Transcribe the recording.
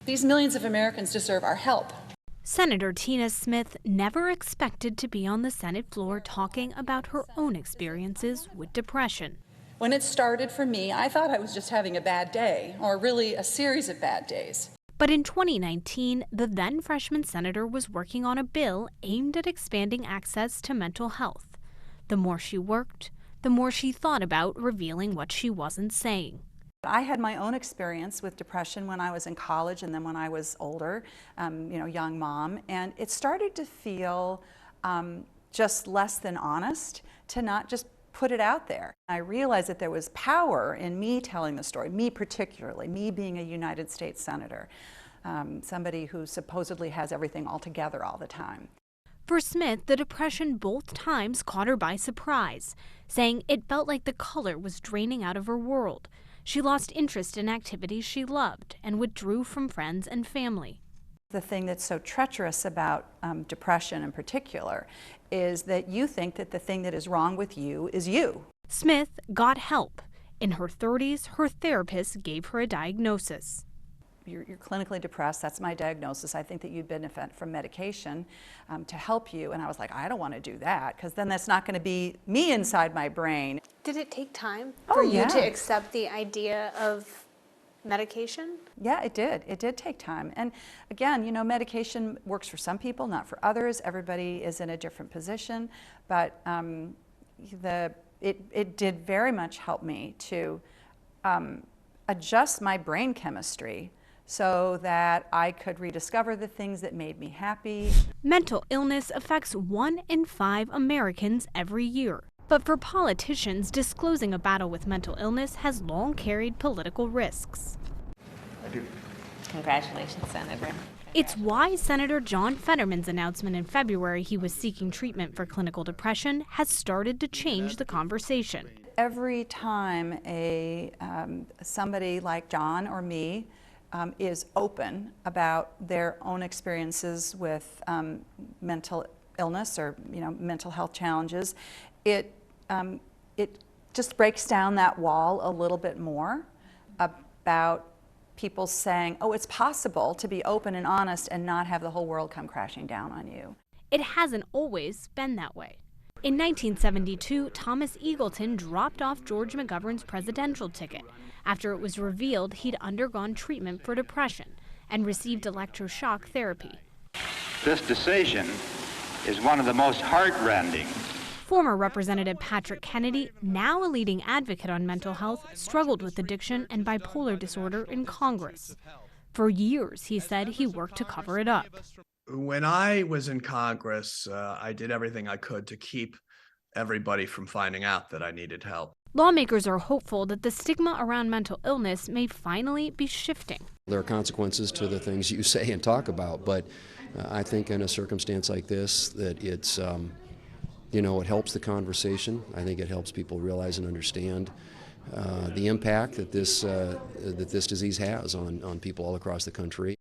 These millions of Americans deserve our help. Senator Tina Smith never expected to be on the Senate floor talking about her own experiences with depression. When it started for me, I thought I was just having a bad day, or really a series of bad days. But in 2019, the then freshman senator was working on a bill aimed at expanding access to mental health. The more she worked, the more she thought about revealing what she wasn't saying. I had my own experience with depression when I was in college and then when I was older, young mom, and it started to feel just less than honest to not just put it out there. I realized that there was power in me telling the story, me particularly, me being a United States senator, somebody who supposedly has everything all together all the time. For Smith, the depression both times caught her by surprise, saying it felt like the color was draining out of her world. She lost interest in activities she loved and withdrew from friends and family. The thing that's so treacherous about depression in particular is that you think that the thing that is wrong with you is you. Smith got help. In her 30s, her therapist gave her a diagnosis. You're clinically depressed, that's my diagnosis. I think that you'd benefit from medication to help you. And I was like, I don't want to do that, because then that's not going to be me inside my brain. Did it take time for you to accept the idea of medication? Yeah, it did. It did take time. And again, medication works for some people, not for others. Everybody is in a different position. But it did very much help me to adjust my brain chemistry so that I could rediscover the things that made me happy. Mental illness affects 1 in 5 Americans every year. But for politicians, disclosing a battle with mental illness has long carried political risks. I do. Congratulations, Senator. It's why Senator John Fetterman's announcement in February he was seeking treatment for clinical depression has started to change the conversation. Every time somebody like John or me is open about their own experiences with mental illness or mental health challenges, it just breaks down that wall a little bit more about people saying, oh, it's possible to be open and honest and not have the whole world come crashing down on you. It hasn't always been that way. In 1972, Thomas Eagleton dropped off George McGovern's presidential ticket after it was revealed he'd undergone treatment for depression and received electroshock therapy. This decision is one of the most heartrending. Former Representative Patrick Kennedy, now a leading advocate on mental health, struggled with addiction and bipolar disorder in Congress. For years, he said he worked to cover it up. When I was in Congress, I did everything I could to keep everybody from finding out that I needed help. Lawmakers are hopeful that the stigma around mental illness may finally be shifting. There are consequences to the things you say and talk about, but I think in a circumstance like this that it's, it helps the conversation. I think it helps people realize and understand the impact that this disease has on people all across the country.